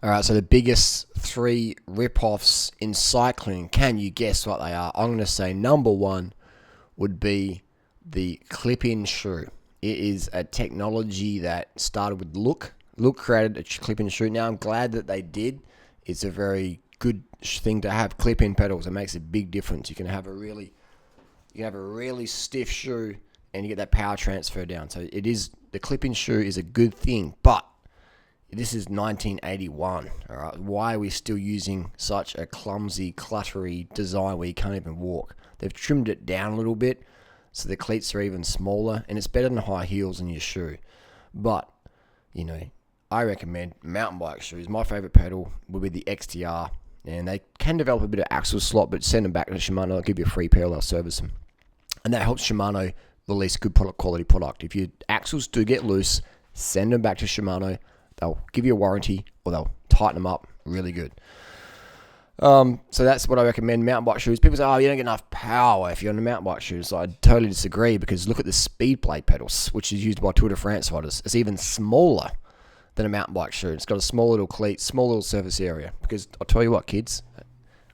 All right, so the biggest 3 rip-offs in cycling, can you guess what they are? I'm going to say number 1 would be the clip-in shoe. It is a technology that started with Look. Look created a clip-in shoe. Now, I'm glad that they did. It's a very good thing to have clip-in pedals. It makes a big difference. You can have a really stiff shoe and you get that power transfer down. So the clip-in shoe is a good thing, but this is 1981, all right? Why are we still using such a clumsy, cluttery design where you can't even walk? They've trimmed it down a little bit, so the cleats are even smaller, and it's better than high heels in your shoe. But, I recommend mountain bike shoes. My favorite pedal would be the XTR, and they can develop a bit of axle slot, but send them back to Shimano. They'll give you a free pair, they'll service them. And that helps Shimano release good quality product. If your axles do get loose, send them back to Shimano. They'll give you a warranty, or they'll tighten them up really good. So that's what I recommend, mountain bike shoes. People say, you don't get enough power if you're on the mountain bike shoes. So I totally disagree, because look at the speed plate pedals, which is used by Tour de France riders. It's even smaller than a mountain bike shoe. It's got a small little cleat, small little surface area. Because I'll tell you what, kids,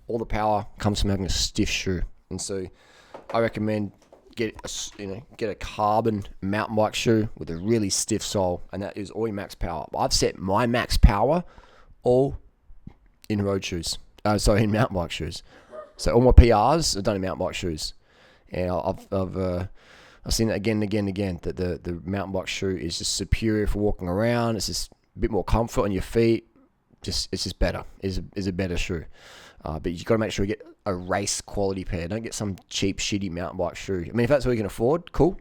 all the power comes from having a stiff shoe. And so I recommend get a carbon mountain bike shoe with a really stiff sole, and that is all your max power. I've set my max power all in road shoes. In mountain bike shoes. So all my PRs are done in mountain bike shoes. And I've seen that again and again and again, that the mountain bike shoe is just superior for walking around. It's just a bit more comfort on your feet. It's just better. It's a better shoe. But you've got to make sure you get a race quality pair. Don't get some cheap, shitty mountain bike shoe. I mean, if that's what you can afford, cool.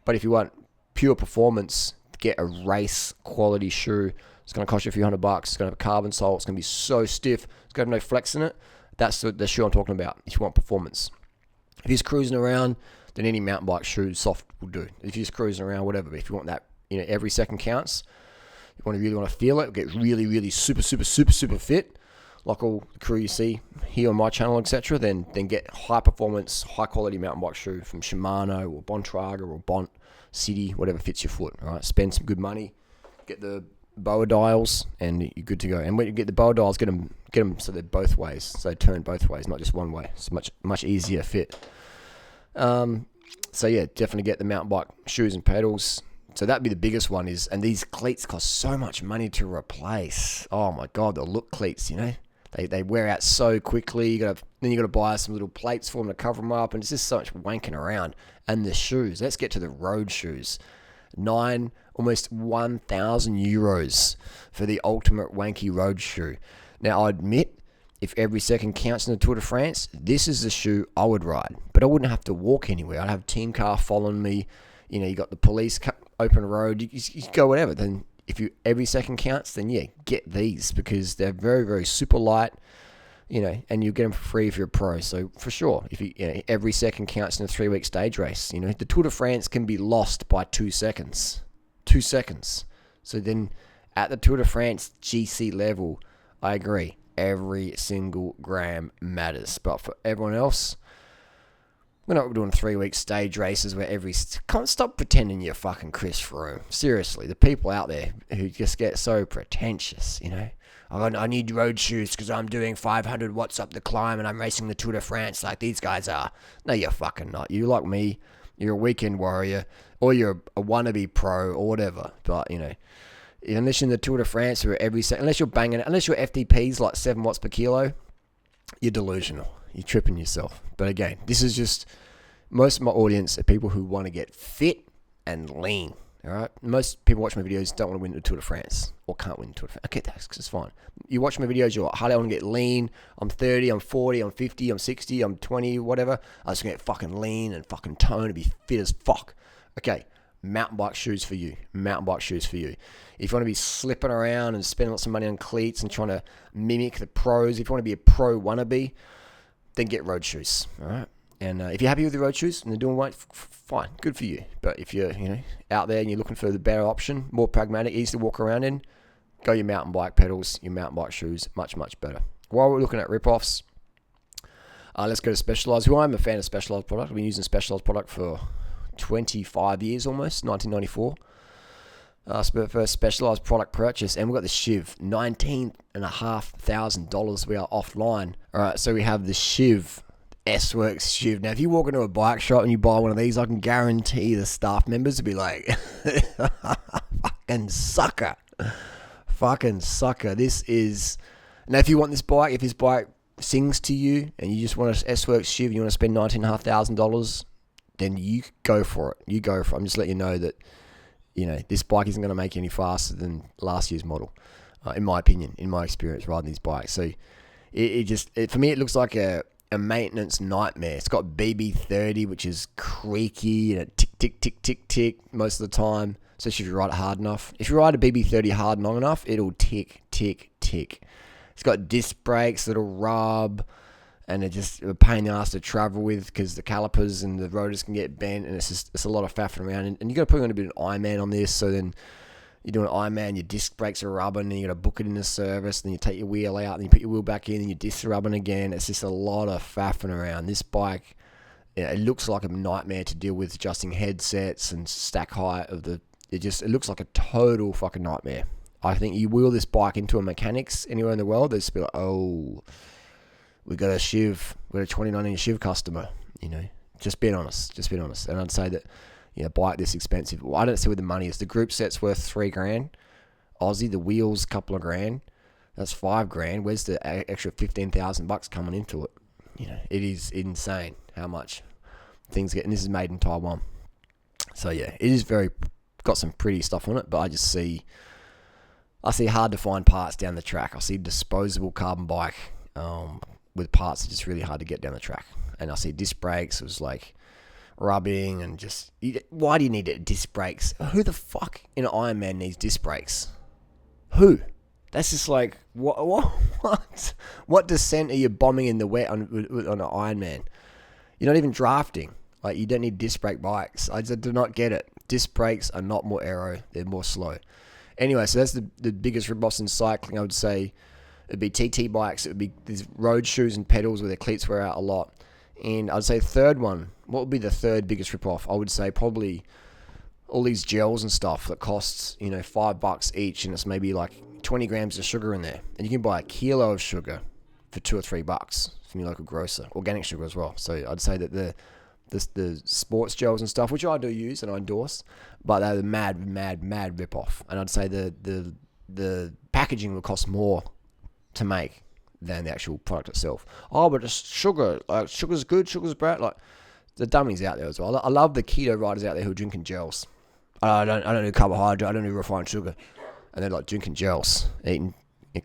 But if you want pure performance, get a race quality shoe. It's going to cost you a few $100. It's going to have a carbon sole. It's going to be so stiff. It's going to have no flex in it. That's the shoe I'm talking about if you want performance. If you're just cruising around, then any mountain bike shoe, soft, will do. If you're just cruising around, whatever. But if you want that, every second counts. You really want to feel it. Get really, really super, super, super, super fit, like all the crew you see here on my channel, etc. Then get high performance, high quality mountain bike shoe from Shimano or Bontrager or Bont City, whatever fits your foot. All right, spend some good money, get the BOA dials, and you're good to go. And when you get the BOA dials, get them so they're both ways, so they turn both ways, not just one way. It's much easier fit. So yeah, definitely get the mountain bike shoes and pedals. So that'd be the biggest one and these cleats cost so much money to replace. Oh my God, the Look cleats, they wear out so quickly. You got to buy some little plates for them to cover them up, and it's just so much wanking around. And the shoes, let's get to the road shoes. Almost 1,000 euros for the ultimate wanky road shoe. Now, I admit, if every second counts in the Tour de France, this is the shoe I would ride. But I wouldn't have to walk anywhere. I'd have a team car following me. You got the police open road. You go whatever. Then if every second counts, then yeah, get these, because they're very, very super light. And you get them for free if you're a pro. So for sure, if every second counts in a 3-week stage race. The Tour de France can be lost by 2 seconds. 2 seconds. So then at the Tour de France GC level, I agree, every single gram matters. But for everyone else, we're not doing 3-week stage races where can't stop pretending you're fucking Chris Froome. Seriously, the people out there who just get so pretentious, I need road shoes because I'm doing 500 watts up the climb and I'm racing the Tour de France like these guys are. No, you're fucking not. You like me, you're a weekend warrior, or you're a wannabe pro or whatever. But, unless you're in the Tour de France or unless you're banging it, unless your FTP's like 7 watts per kilo, you're delusional. You're tripping yourself. But again, this is just, most of my audience are people who want to get fit and lean. All right. Most people watch my videos don't want to win the Tour de France or can't win the Tour de France. Okay, that's fine. You watch my videos, you're like, Harley, I want to get lean. I'm 30, I'm 40, I'm 50, I'm 60, I'm 20, whatever. I just want to get fucking lean and fucking tone and be fit as fuck. Okay, mountain bike shoes for you. Mountain bike shoes for you. If you want to be slipping around and spending lots of money on cleats and trying to mimic the pros, if you want to be a pro wannabe, then get road shoes. All right. And if you're happy with the road shoes and they're doing right, fine, good for you. But if you're out there and you're looking for the better option, more pragmatic, easy to walk around in, go your mountain bike pedals, your mountain bike shoes, much, much better. While we're looking at rip-offs, let's go to Specialized. I'm a fan of Specialized product. I've been using Specialized product for 25 years almost, 1994. First specialized product purchase, and we've got the Shiv, $19,500. We are offline. All right, so we have the Shiv, S-Works Shiv. Now, if you walk into a bike shop and you buy one of these, I can guarantee the staff members will be like, fucking sucker. Fucking sucker. This is... Now, if you want this bike, if this bike sings to you and you just want an S-Works Shiv, you want to spend $19,500, then you go for it. You go for it. I'm just letting you know that, this bike isn't going to make you any faster than last year's model, in my opinion, in my experience riding these bikes. So for me, it looks like a maintenance nightmare. It's got BB30, which is creaky and it tick, tick, tick, tick, tick most of the time, especially if you ride it hard enough. If you ride a BB30 hard and long enough, it'll tick, tick, tick. It's got disc brakes that'll rub, and it's just a pain in the ass to travel with because the calipers and the rotors can get bent, and it's a lot of faffing around. And you got to put on a bit of an Ironman on this, so then you're doing an Ironman, your disc brakes are rubbing, and you got to book it in the service, then you take your wheel out, and you put your wheel back in, and your discs are rubbing again. It's just a lot of faffing around. This bike, it looks like a nightmare to deal with, adjusting headsets and stack height of the. It looks like a total fucking nightmare. I think you wheel this bike into a mechanics anywhere in the world, they'll just be like, oh, we got a Shiv, we got a 2019 Shiv customer, just being honest. And I'd say that, bike this expensive. Well, I don't see where the money is. The group set's worth $3,000 Aussie, the wheels couple of grand, that's $5,000. Where's the extra $15,000 coming into it? It is insane how much things get, and this is made in Taiwan. So yeah, it is got some pretty stuff on it, but I see hard to find parts down the track. I see disposable carbon bike with parts that are just really hard to get down the track. And I see disc brakes, it was like rubbing and just... Why do you need disc brakes? Who the fuck in an Ironman needs disc brakes? Who? That's just like, what? What descent are you bombing in the wet on an Ironman? You're not even drafting. Like, you don't need disc brake bikes. I just do not get it. Disc brakes are not more aero, they're more slow. Anyway, so that's the biggest rip-offs in cycling. I would say it'd be TT bikes. It would be these road shoes and pedals where their cleats wear out a lot. And I'd say third one, what would be the third biggest rip-off? I would say probably all these gels and stuff that costs, $5 each, and it's maybe like 20 grams of sugar in there. And you can buy a kilo of sugar for $2 or $3 from your local grocer. Organic sugar as well. So I'd say that the sports gels and stuff, which I do use and I endorse, but they're the mad rip-off. And I'd say the packaging will cost more to make than the actual product itself. Oh, but it's sugar. Like, sugar's good, sugar's bad. Like, the dummies out there as well. I love the keto riders out there who are drinking gels. I don't do carbohydrate, I don't do refined sugar. And they're like drinking gels, eating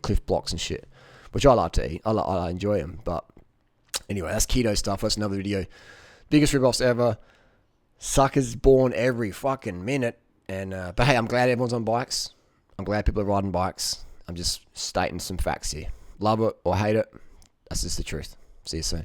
Cliff Blocks and shit, which I like to eat. I enjoy them. But anyway, that's keto stuff. That's another video. Biggest rip-offs ever. Suckers born every fucking minute. And but hey, I'm glad everyone's on bikes. I'm glad people are riding bikes. I'm just stating some facts here. Love it or hate it, that's just the truth. See you soon.